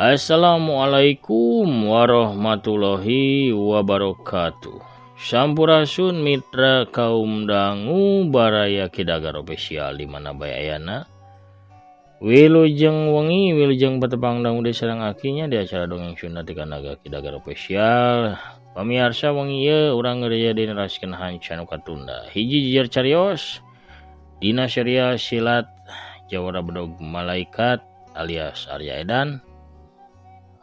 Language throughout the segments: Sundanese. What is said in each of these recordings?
Assalamualaikum warahmatullahi wabarakatuh. Sampurasun mitra kaum dangu baraya Kidagar official di mana bae ayana. Wilujeng wengi wilujeng patepang dangu desarang akinya di acara dongeng Sunda di Kanaga Kidagar official. Pamirsa wengi ieu urang gereja dinaraskeun hancanu katunda. Hiji jejer carios dina serial silat Jawara Bedog Malaikat alias Arya Edan.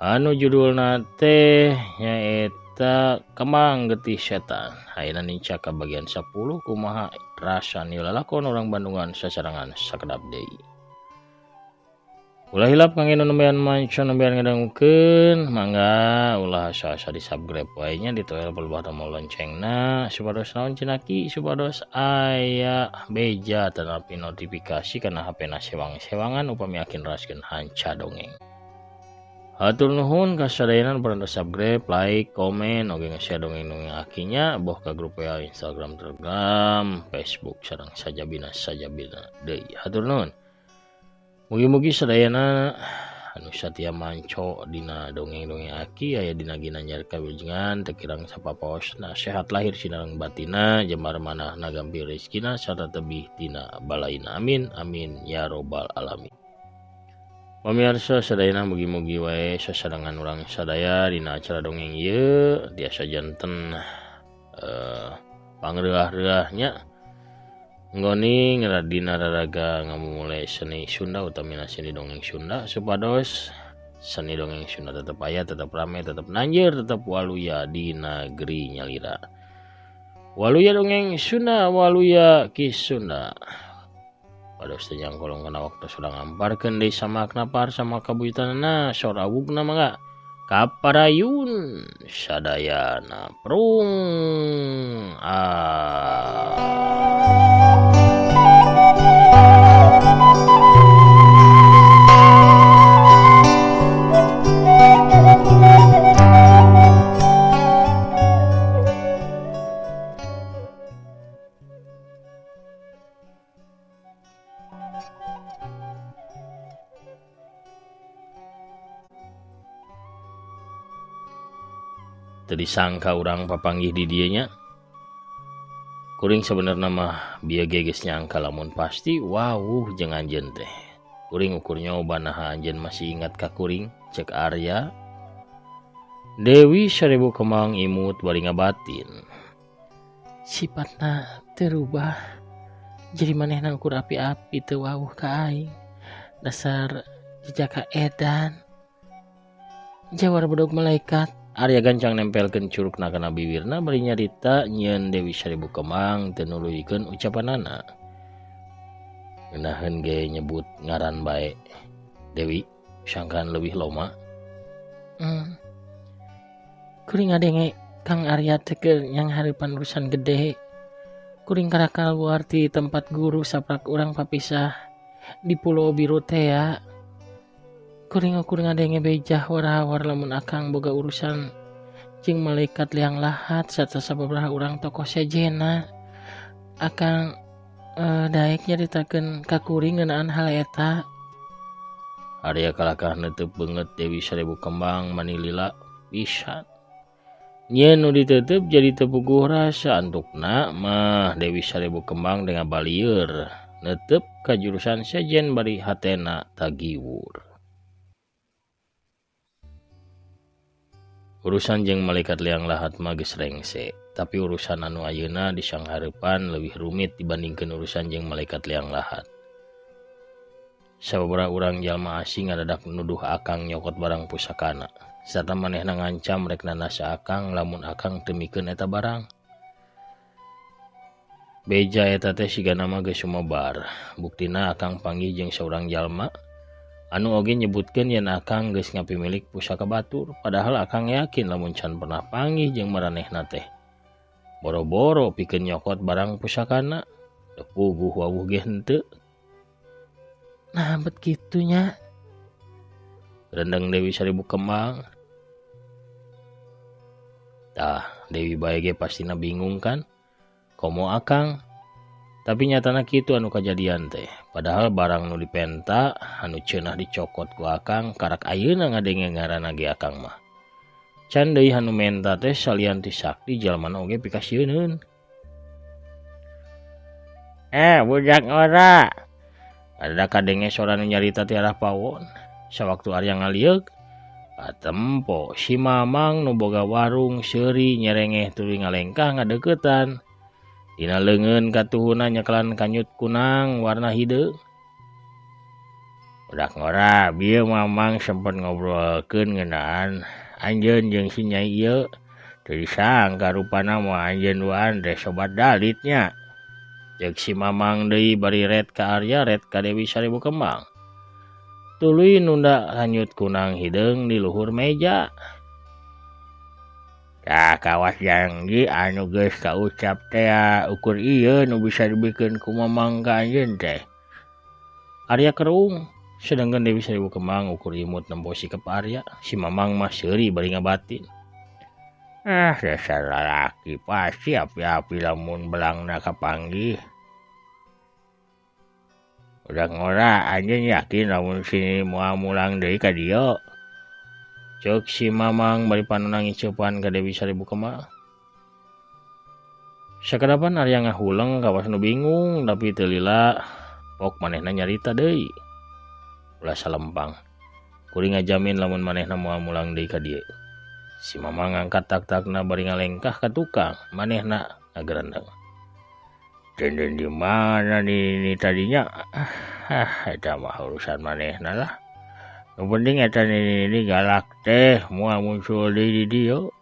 Anu judulna teh nyaeta Kembang Getih Setan. Ayeuna nicaka bagian 10 kumaha rasani lalakon orang Bandungan sasarangan sakedap deui. Ulah hilap kangge nu nembean manca nembean ngadangukeun mangga ulah asa-asa di subscribe wae nya ditoel pelebah tombol loncengna supados naon cenaki supados aya beja tanapi notifikasi kana HP-na sewang-sewangan upami akin raskeun hanca dongeng. Hatur nuhun kasadayanan pernah subscribe, like, komen, oge nge-share dongeng-dongeng akinya boh ka grup WA, Instagram, Telegram, Facebook sareng sajabina deui. Hatur nuhun. Mugi-mugi sadayana anu satia manco dina dongeng-dongeng aki aya dina ginanjar kawilujengan teu kirang sapapaosna sehat lahir sinareng batina jembar manah nagampi rezekina sarta tebih tina balaina. Amin amin ya robbal alamin. Pamirsa sadayana mugi-mugi wae sasarangan urang sadaya dina acara dongeng ieu tiasa janten pangreuah-reuahnya nggoni dina raraga ngamumule seni Sunda utamina seni dongeng Sunda supados seni dongeng Sunda tetep aya, tetep rame, tetep nanjeur, tetep waluya di negeri nyalira. Waluya dongeng Sunda, waluya Ki Sunda. Pados teh jangkolong kana waktu sudah ngamparkeun deui samakna par sama kabuyutanana saur awugna mangga kaparayun sadayana prung teu disangka urang papanggih di dieu nya. Kuring sabenerna mah bieu geus nyangka lamun pasti wawuh jeung anjeun teh. Kuring ukur nyoba naha anjeun masih ingat ka kuring cek Arya. Dewi Seribu Kembang imut bari ngabatin. Sifatna teu rubah. Jadi manehna ukur api-api teu wawuh ka aing. Dasar jejaka edan. Jawara Bedog Malaikat. Arya gancang nempelkeun curugna kana bibirna bari nyarita nyieun Dewi Seribu Kembang teu nuluykeun ucapanana. Ngeunaheun ge nyebut ngaran bae. Dewi, sangkaan leuwih loma. Kuring ngadenge Kang Arya teh keur nyang hareupan urusan gede. Kuring karakal luar ti tempat guru saprak urang papisah di Pulau Biru teh ya. Kuring ngadenge bejah war-war lamun akang boga urusan jeung malaikat liang lahat sarta sababaraha urang tokoh sejena. Akang daek nyaritakeun ka kuring ngeunaan hal eta. Arya kalakah neuteub beungeut Dewi Seribu Kembang manilila pisan. Nyeun nu diteuteub jadi teu puguh rasa antukna mah Dewi Seribu Kembang dengan balieur neuteub ka jurusan sejen bari hatena tagiwur. Urusan jeung malaikat liang lahat mah geus rengse, tapi urusan anu ayeuna di sanghareupan leuwih rumit dibandingkeun urusan jeung malaikat liang lahat. Sababaraha urang jalma asing ngadadak nuduh akang nyokot barang pusakana, sarta manehna ngancam rek nanasa akang lamun akang teu mikeun eta barang. Beja eta teh sigana mah geus sumebar, buktina akang panggih jeung saurang jalma anu oge nyebutkeun yen akang geus ngapimilik pusaka batur, padahal akang yakin lamun can pernah panggih jeung maranehna teh. Boro-boro pikeun nyokot barang pusakana, teu puguh wawuh ge henteu. Nah, bet kitu nya. Rendeng Dewi Seribu Kembang. Tah, Dewi bae ge pastina bingung kan. Komo akang Tapi nyatana kitu anu kajadian teh. Padahal barang nu dipenta anu cenah dicokot ku akang karak ayeuna ngadenge ngaranna ge akang mah. Can deui anu menta teh salian ti sakti jalmana oge pikasieun. Budak ora. Ada kadenge sora nu nyarita ti arah pawon. Sawaktu Arya ngalieur, atempo si Mamang nu boga warung seuri nyerengeh tuluy ngalengkah ngadeukeutan. Dina leungeun katuhuna nyekelan kanyut kunang warna hideung. Budak ngora, bieu Mamang sempet ngobrolkeun ngeunaan anjeun jeung si Nyai ieu. Teu disangka rupana moal anjeun duaan teh sobat dalitnya. Jeung si Mamang deui bari red ka Arya, red ka Dewi Seribu Kembang. Tuluy nunda kanyut kunang hideung di luhur meja. Tah kawas janji anu geus kaucap teh ukur ieu nu bisa dibikeun ku Mamang ka anjeun teh. Arya keruung, sedangkan Dewi Seribu Kembang ukur imut nempo sikep Arya. Si Mamang mah seuri bari ngabatin. Dasar lalaki pasti api-api lamun belangna kapanggih. Udah ngora anjeun yakin lamun sini moal mulang deui ka dieu. Ceuk si Mamang bari panunang ngiceupan ka Dewi Seribu Kembang. Sakadapan Arya ngahuleng kawas nu bingung tapi teu lila pok manehna nyarita deui. Ulah salempang. Kuring ngajamin lamun manehna moal mulang deui ka dieu. Si Mamang ngangkat tak-takna bari ngalengkah ka tukang, manehna ngagerendeng. Den di mana nih tadinya? Eta mah urusan manehna lah. Nu penting eta ini galak teh moal muncul deui di dieu.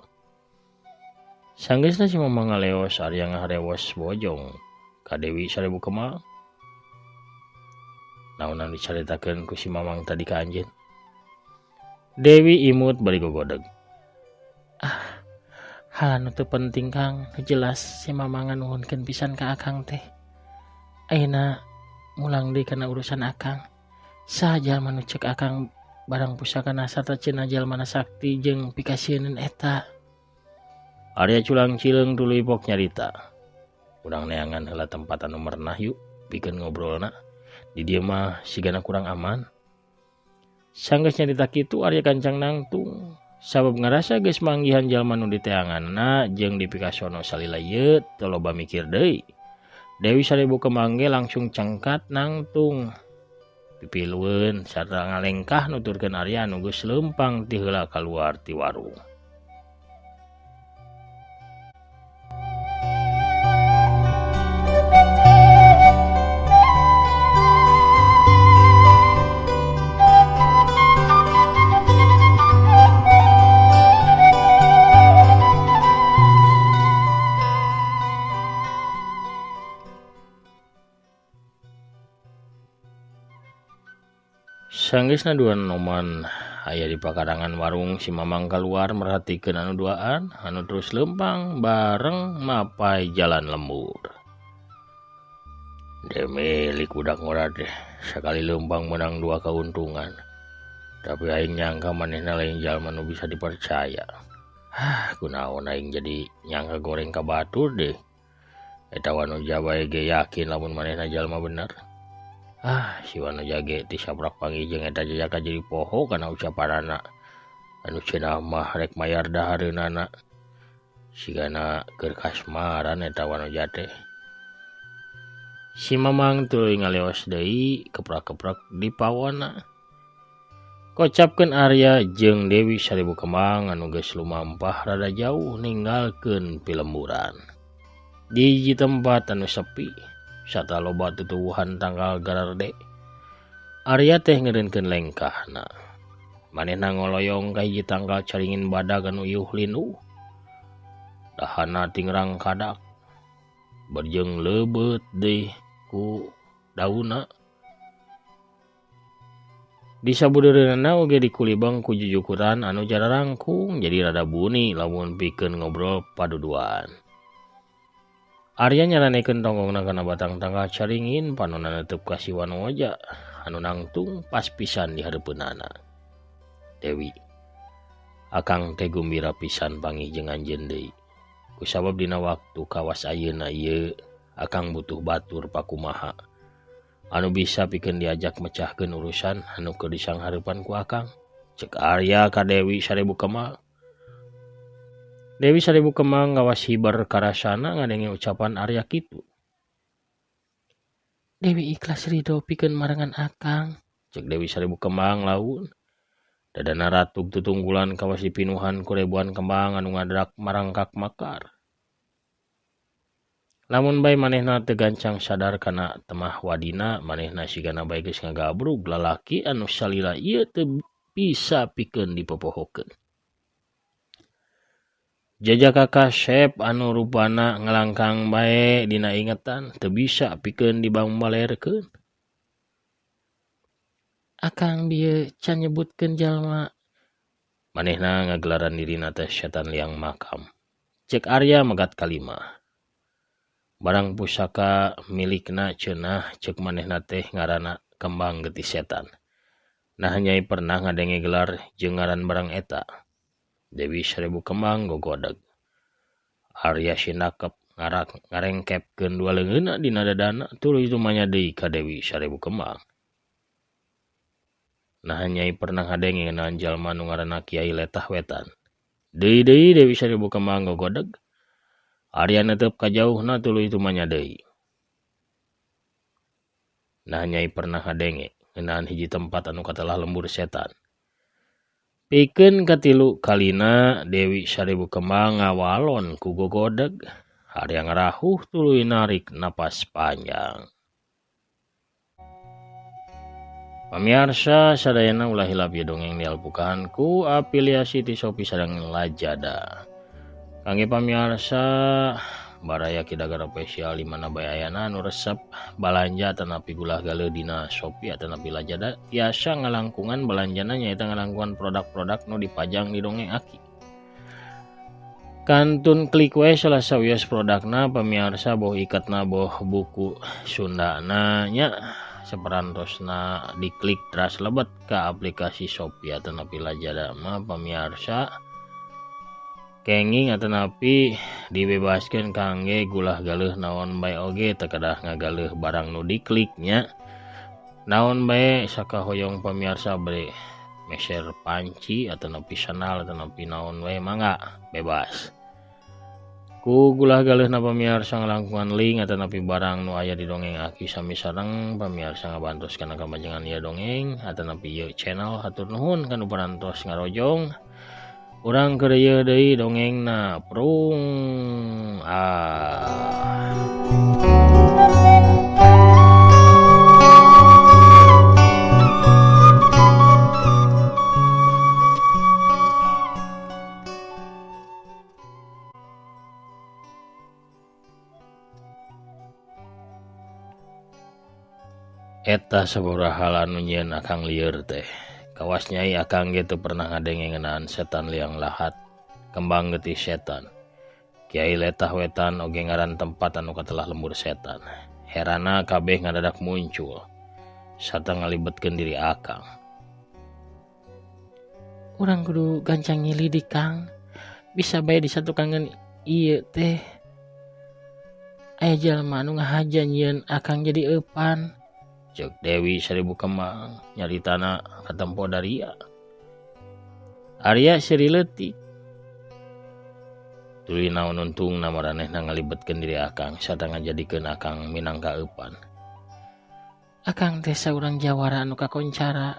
Sanggeusna si Mamang ngaleos Arya ngaharewos bojong ka Dewi Seribu Kembang. Naon anu dicaritakeun ku si Mamang tadi ka anjeun. Dewi imut bari gogodeg. Hal anu teu penting Kang, jelas si Mamang nuhunkeun pisan ka akang teh. Ayeuna mulang deui kana urusan akang. Saha jalma nu ceuk akang barang pusakana sarta cenah jalmana sakti jeung pikasieun eta. Arya culang cileung tuluy pok nyarita. Urang neangan heula tempat anu merenah yuk pikeun ngobrolna. Di dieu mah sigana kurang aman. Sanggeus nyarita kitu Arya kancang nangtung. Sabab ngarasa geus manggihan jalma nu diteanganna jeung dipikasono salila ieu teu loba mikir deui. Dewi Seribu Kembang ge langsung cangkat nangtung. Pipilueun sarta ngalengkah nuturkeun Arya anu geus leumpang ti heula kaluar ti warung. Sanggeusna duaan noman aya di pakarangan warung si Mamang keluar merhatikeun anu duaan anu terus lempang bareng mapai jalan lembur. Demi likudak ngora teh sakali lempang menang dua keuntungan. Tapi aing nyangka manehna lain jalma nu bisa dipercaya. Kunaon aing jadi nyangka goreng ka batur deh. Eta wanu jabae ge yakin lamun manehna jalma bener. Si wanu jage ti sabrak panggih jeung eta jajaka jadi poho kana ucapanana. Anu cenah mah rek mayar dahareunana. Sigana keur kasmaran eta wanu jate. Si Mamang tuluy ngaleos deui keprak-keprak di pawonna. Kocapkeun Arya jeung Dewi Seribu Kembang anu geus lumampah rada jauh ninggalkeun pilemburan. Di hiji tempat anu sepi sarta loba tutuwuhan tanggal gararde. Arya teh ngeureunkeun lengkahna. Manehna ngoloyong ka hiji tanggal caringin badag anu iuh linu. Dahana tingrang kadak. Berjeung leubeut deui ku daunna. Di sabudeureunana oge dikulibeng ku jujukuran anu jararangkung jadi rada buni lamun pikeun ngobrol paduduan. Arya nyaranekeun tonggongna kana batang tanggal caringin panonna neuteub ka si wanu oja anu nangtung pas pisan di hareupeunana. Dewi, akang teh gumbira pisan panggih jeung anjeun deui. Kusabab dina waktu kawas ayeuna ieu akang butuh batur pakumaha anu bisa pikeun diajak mecahkeun urusan anu keur disanghareupan ku akang. Cek Arya ka Dewi Seribu Kemang. Dewi Seribu Kemang ngawas hibar karasana ngadenge ucapan Arya kitu. Dewi ikhlas ridho pikeun marangan akang. Cek Dewi Seribu Kemang laun. Dadana ratug tutunggulan kawas dipinuhan ku ribuan kembang anu ngadrak marangkak makar. Lamun bae manehna teu gancang sadar kana temah wadina, manehna sigana bae geus ngagabrug lalaki anu salila ieu teu bisa pikeun dipopohokeun. Jajaka Kasep anu rupana ngelangkang bae dina ingetan teu bisa pikeun dibambalerkeun. Akang bieu can nyebutkeun jalma. Manehna ngagelaran dirina teh setan liang makam. Cek Arya megat kalima. Barang pusaka milikna cenah cek manehna teh ngaranna kembang getih setan. Nah nyai pernah ngadenge gelar jeung ngaran barang eta. Dewi Seribu Kembang gogodeg. Arya sinakep ngarengkepkeun dua leungeunna dina dadana tuluy tumanya deui ka Dewi Seribu Kembang. Nah nyai pernah ngadenge ngeunaan jalma nu ngaranna Kiai Letah Wetan. Deui Dewi Seribu Kembang gogodeg. Arya netep kajauhna tuluy tumanya deui. Nah nyai pernah ngadenge ngeunaan hiji tempat anu katelah lembur setan. Pikeun katilu kalina Dewi Seribu Kembang ngawalon ku gogodeg. Arya ngarahuh tuluy narik napas panjang. Pamirsa sadayana ulah hilap ieu dongeng dialpukaan ku afiliasi ti Shopee Sadang Lajada. Kangge pamirsa baraya Kidagara spesial di mana bae ayana anu resep balanja tanapi gulah galeuh dina Shopee tanapi Lajada tiasa ngalangkungan balanjana nyaeta ngalangkungan produk-produk nu dipajang di dongeng aki. Kantun klik we salah sawios produkna pamirsa boh ikatna boh buku Sundana nya saperantosna diklik teras lebet ka aplikasi Shopee tanapi Lajada mah pamirsa kenging atanapi dibebaskeun kangge gulah galeuh naon bae oge teu kedah ngagaleuh barang nu dikliknya. Naon bae sakahoyong pamirsa bere meser panci atanapi sandal atanapi naon bae mangga bebas. Ku gulah galeuhna pamirsa ngalangkungan link atanapi barang nu aya di dongeng aki sami sareng pamirsa ngabantos kana kamajengan ieu dongeng atanapi ieu channel hatur nuhun kanu parantos ngarojong. Urang keur ieu deui dongengna prung Eta sabaraha anu nyieun akang lieur teh. Kawas nyai akang ge teu pernah ngadenge ngeunaan setan liang lahat, kembang getih setan. Kiai Letah Wetan oge ngaran tempat anu katelah lembur setan. Herana kabeh ngadadak muncul sarta ngalibetkeun diri akang. Urang kudu gancang nyilidik Kang. Bisa bae disatukangan ieu teh. Aya jalma anu ngahaja nyieun akang jadi eupan. Cek Dewi Seribu Kembang nyaritana katempo Daria. Arya seri leutik. Tuluy naon untungna maranehna ngalibetkeun diri akang sarta ngajadikeun akang minangka eupan. Akang teh saurang jawara anu kakoncara.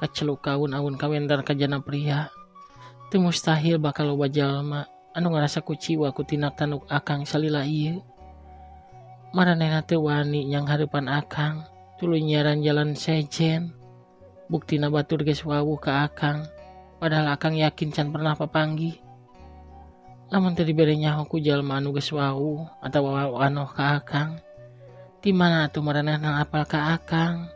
Kaceluk kaun-aun kawentar ka jana pria. Teu mustahil bakal loba jalma anu ngarasa kuciwa ku tinaktan akang salila ieu. Maranehna teu wani nyanghareupan akang. Tuluy nyiaran jalan sejen. Buktina batur geus wawuh ka akang. Padahal akang yakin can pernah papanggih. Lamun teu dibere nyaho ku jalma anu geus wawuh atawa wanoh ka akang. Di mana atuh maranehna apal ka akang?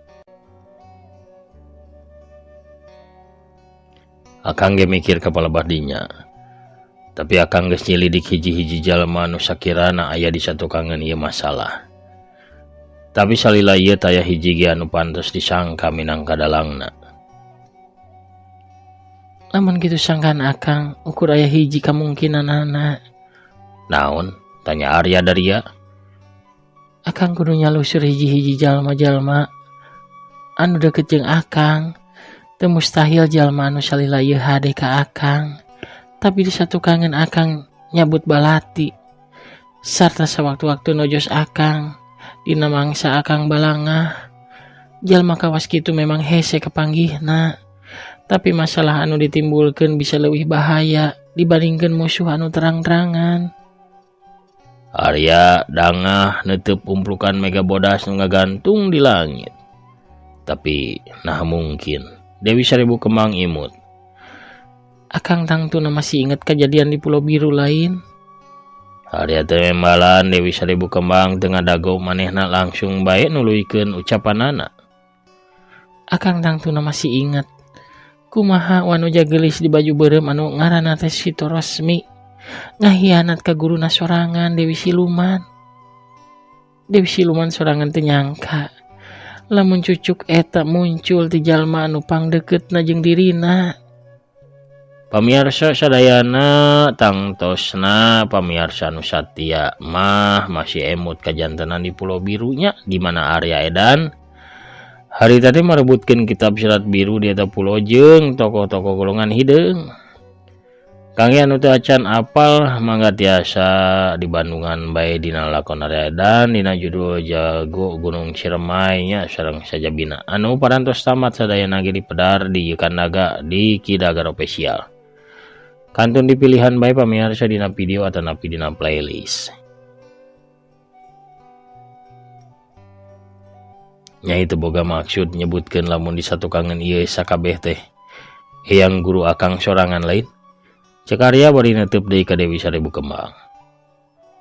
Akang ge mikir kapalebah dinya. Tapi akang geus nyelidik hiji-hiji jalma anu sakirana aya di satukangan ieu masalah. Tapi salila ieu taya hiji ge anu pantes disangka minangka dalangna. Lamun kitu sangkaan akang, ukur aya hiji kamungkinanana. Naon? Tanya Arya Daria. Akang kudu nyalusur hiji-hiji jalma-jalma anu deket jeung akang. Teu mustahil jalma anu salila ieu hade ka akang. Tapi di satu kangen akang nyabut balati. Sarta sewaktu-waktu nojos akang. Dina mangsa akang balangah. Jalma kawas kitu memang hese kepanggihna. Tapi masalah anu ditimbulkeun bisa leuwih bahaya dibandingkeun musuh anu terang-terangan. Arya dangah neuteub umplukan mega bodas nu ngagantung di langit. Tapi nah mungkin Dewi Seribu Kembang imut. Akang tangtuna masih inget kejadian di Pulau Biru lain. Arya teh membalan Dewi Seribu Kembang teu ngadago manehna langsung bae nuluykeun ucapanana. Akang tangtuna masih inget kumaha wanu jagelis di baju beureum anu ngaranna teh Sito Rosmi ngahianat ka guruna sorangan Dewi Siluman. Dewi Siluman sorangan teu nyangka lamun cucuk eta muncul ti jalma anu pangdeukeutna jeung dirina. Pamirsa sadayana tangtosna pamirsa anu satia mah masih emut kajantenan di Pulau Birunya di mana Arya Edan hari tadi merebutkeun kitab Silat Biru di eta pulau jeung tokoh-tokoh golongan hideung. Kangge anu teu acan apal mangga tiasa di Bandungan bae dina lakon Arya Edan dina judul Jago Gunung Ciremay nya sareng sajabina anu parantos tamat sadayana ge dipedar di Yukan Naga di Kidagar Official. Kantun dipilihan bae pamirsa dina video atau napi dina playlist. Nya itu boga maksud nyebutkeun lamun di satu kangen ieu sakabeh teh eyang guru akang sorangan lain. Cek Arya bari neuteub deui ka Dewi Seribu Kembang.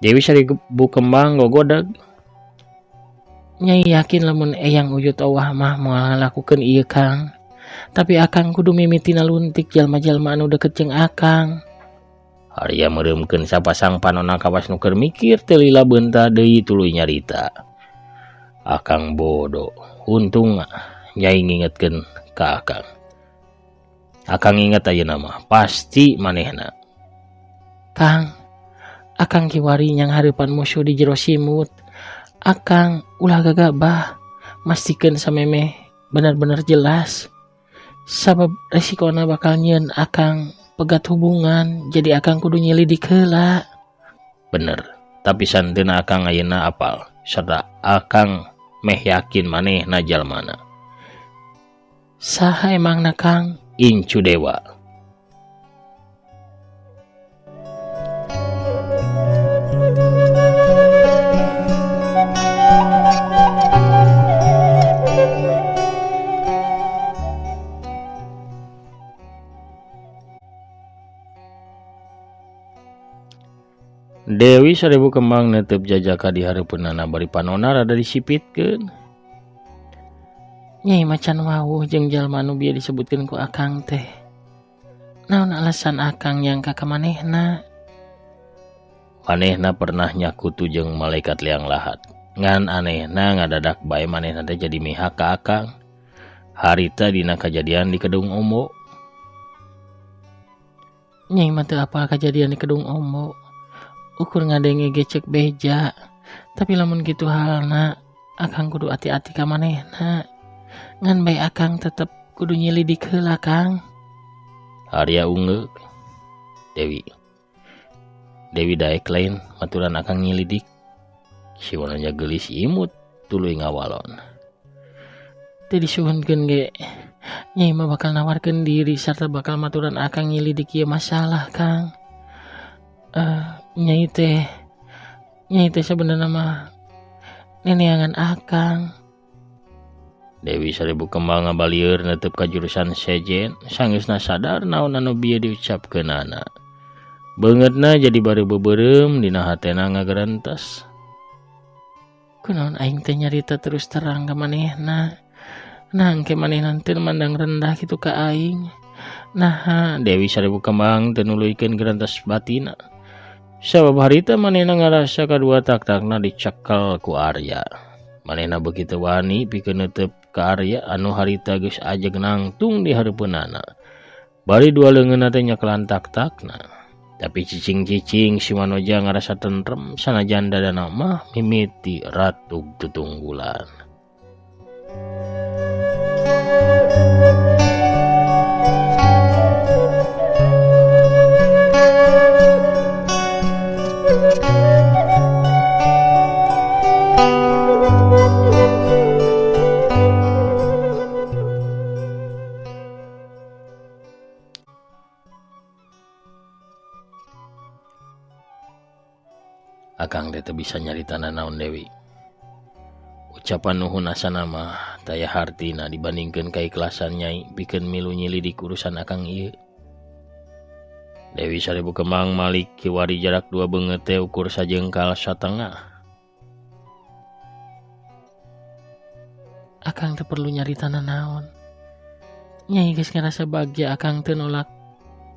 Dewi Seribu Kembang gogodag. Nyai yakin lamun eyang Uyut Owah mah moal ngalakukeun ieu Kang. Tapi akang kudu mimitina luntik jalma-jalma anu deket jeung akang. Arya meureumkeun sapasang panonna kawas nu keur mikir teu lila beunta deui tuluy nyarita. Akang bodoh, untung Nyai ngingetkeun ka akang. Akang inget ayeuna mah pasti manehna. Kang, akang kiwari nyang hareupan musuh di jero simut. Akang ulah gagabah, mastikeun samemeh benar-benar jelas. Sabab resikona bakal nyieun akang pegat hubungan, jadi akang kudu nyelidik heula. Bener, tapi santeuna akang ayeuna apal, sarta akang meh yakin manehna jalmana. Saha emangna Kang? Incu Dewa. Dewi Seribu Kembang neuteub jajaka di hareupeunana bari panonna rada disipitkeun. Nyai macan wawuh jeung jalma anu bieu disebutkeun ku akang teh. Naon alasan akang nyangka ka manehna? Manehna pernah nyakutu jeung malaikat liang lahat. Ngan anehna ngadadak bae manehna teh jadi mihak ka akang. Harita dina kajadian di Kedung Ombo. Nyai mah teu apal kajadian di Kedung Ombo. Ukur ngadenge gecek beja. Tapi lamun kitu halna, akang kudu ati-ati ka manehna. Ngan bae akang tetep kudu nyelidik heula Kang. Arya ungeuk. Dewi daek lain maturan akang nyelidik. Siwananya geulis imut tuluy ngawalon. Teu disuhunkeun ge. Nyai mah bakal nawarkeun diri sarta bakal maturan akang nyelidik ieu masalah Kang. Nyai teh sebenarnya mah neneangan akang. Dewi Seribu Kembang ngabalieur neuteub ka jurusan sejen sanggeusna sadar naon anu bieu diucapkeunana. Beungeutna jadi bari beubeurem dina hatena ngagerentes. Kunaon aing teh nyarita terus terang ka manehna. Nah engke manehna teu mandang rendah kitu ka aing. Nah Dewi Seribu Kembang teu nuluykeun gerentes batina. Sabab harita manehna ngarasa kadua tak-takna dicekel ku Arya. Manehna begitu wani pikeun neuteub ka Arya anu harita geus ajeg nangtung di hareupeunana. Bari dua leungeunna teh nyekelan tak-takna. Tapi cicing-cicing si Wanoja ngerasa tentrem sanajan dadana mah mimiti ratug tutunggulan. Akang teh bisa nyarita naon Dewi. Ucapan nuhun asana mah taya hartina dibandingkeun keikhlasan Nyai pikeun milu nyilidik urusan akang ieu. Dewi Sarebu Kemang Malik kiwari jarak 2 beungeut teh ukur sajengkal satengah. Akang teh perlu nyarita naon. Nyai geus ngarasa bagja akang teu nolak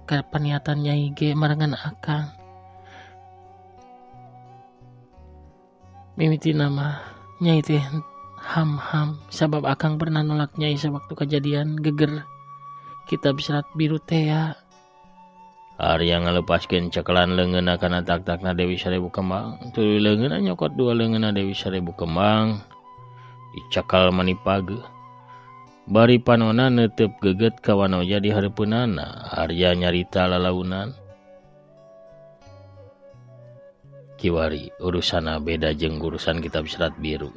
kapaniatan Nyai ge marangan akang. Mimiti nama Nyai teh ham sabab akang pernah nolak Nyai sewaktu kejadian geger kitab serat biru teh ya. Arya ngalepaskeun cekelan leungeunna kana tak-takna Dewi Sarebu Kemang. Tuluy leungeunna nyokot 2 leungeunna Dewi Sarebu Kemang dicekal manipage. Bari panonna neuteup geget ka Wanoja di hareupeunana. Arya nyarita lalaunan. Kiwari urusana beda jeung urusan kitab serat biru.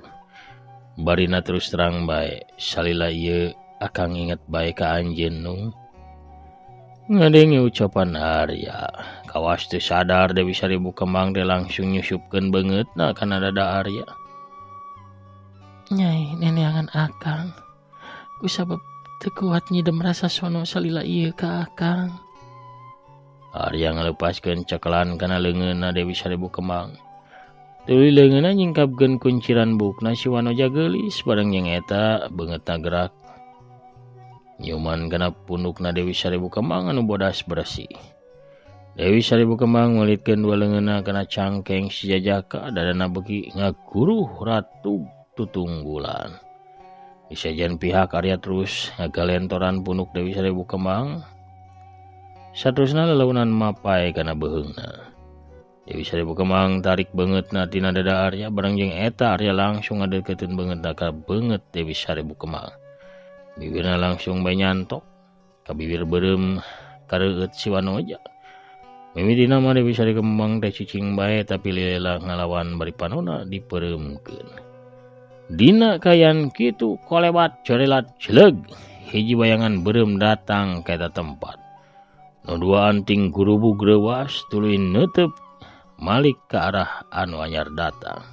Barina terus terang bae, salila ieu akang inget bae ka anjeun nu. Ngadengi ucapan Arya, kawas teu sadar Dewi Sarebu Kemang teh langsung nyusupkeun beungeutna kana dada Arya. Nyai neneangan akang, kusabab teu kuat nyidem rasa sono salila ieu ka akang. Arya ngalepaskeun cekelan kana leungeunna Dewi Sarebu Kemang. Tuluy leungeunna nyingkapkeun kunciran bukna si Wanoja geulis bareng jeung eta beungeutna gerak. Nyuman kana pundukna Dewi Sarebu Kemang anu bodas bersih. Dewi Sarebu Kemang melitkeun 2 leungeunna kana cangkeng si Jajaka dadana beuki ngaguruh ratu tutunggulan. Di sajian pihak Arya terus ngagalentoran punduk Dewi Sarebu Kemang. Saterusna lelaunan mapai kana beheungna. Dewi Sarebu Kemang tarik beungeutna tina dada Arya bareng jeung eta Arya langsung ngadeukeutkeun beungeutna ka beungeut Dewi Sarebu Kemang. Bibirna langsung bae nyantok ka bibir beureum kareueut si Wanoja. Mimitina mah Dewi Sarebu Kemang teh cicing bae tapi lilela ngalawan bari panonna dipeureumkeun. Dina kayan kitu kolewat corelat celeg hiji bayangan beureum datang ka eta tempat. Nu 2 anting gurubu greuwas tuluy neuteup malik ke arah anu anyar datang.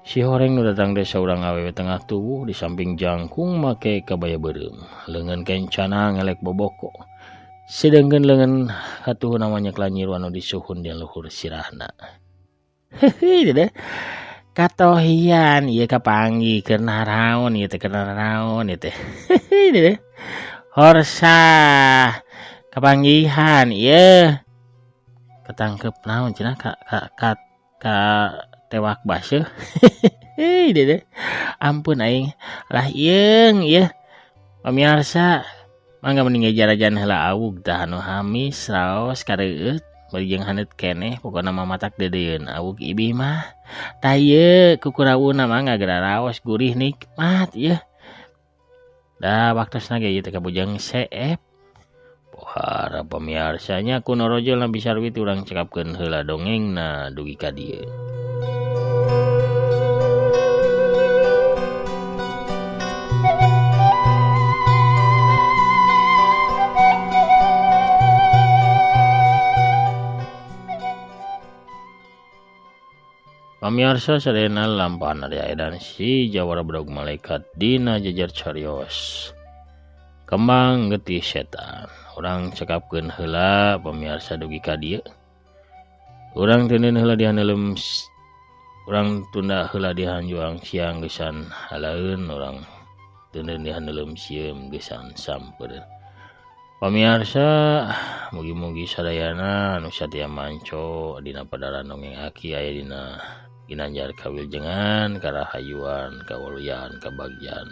Si horeng nu datang teh saurang awewe tengah tubuh di samping jangkung make kabaya beureum. Leungeun kencana ngelek boboko. Sedengkeun leungeun katuh namanya kelanyir anu disuhun di luhur sirahna. Heuh deh. Katohian ieu kapanggih keur naraon ieu teh keur naraon ieu teh. Heuh deh. Horsa kapanggihan ieu ketangkep naon cenah ka tewak baseuh. Deh ampun aing lah ieung ieu pamirsa mangga mending jarajan heula awug tah anu hamis raos kareueut bari jeung haneut keneh pokona mah matak dedeun awug ibih mah tah ieu kukurauna mah ngagera raos gurih nikmat ieu. Da waktosna ge ieu teh kabujang seep. Pohara pamiarsanya kuno rojol na bisa ruwit urang cekapkeun heula dongengna dugi ka dieu. Pamirsa sadayana lampahan Arya edan si Jawara Budak Malaikat dina jajar carios. Kembang getih setan. Urang cekapkeun heula pamirsa dugi ka dieu. Urang teuneun heula di handeuleum urang tunda heula di hanjuang siang geusan halaeun urang teuneun di handeuleum sieum geusan sampeureun. Pamirsa mugi-mugi sadayana anu satia manco dina padaran dongeng aki aya dina ginanjar kawiljengan karahayuan kawaluyan kabagjan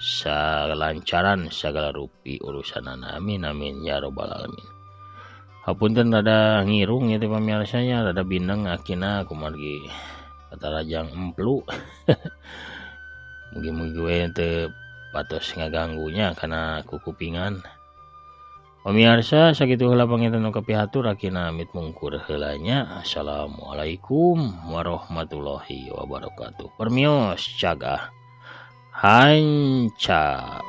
salancaran segala rupi urusanana, amin amin ya robbal alamin. Hapunten rada ngirung ya pamiarsanya, rada bindeng akina kumargi kata rajang emplu. Mugi-mugi we teu patos ngaganggunya karena kukupingan. Pamirsa sakitu heula panginten nu kapihatur akina amit mungkur heulanya. Assalamualaikum warahmatullahi wabarakatuh. Permios cagah hanca.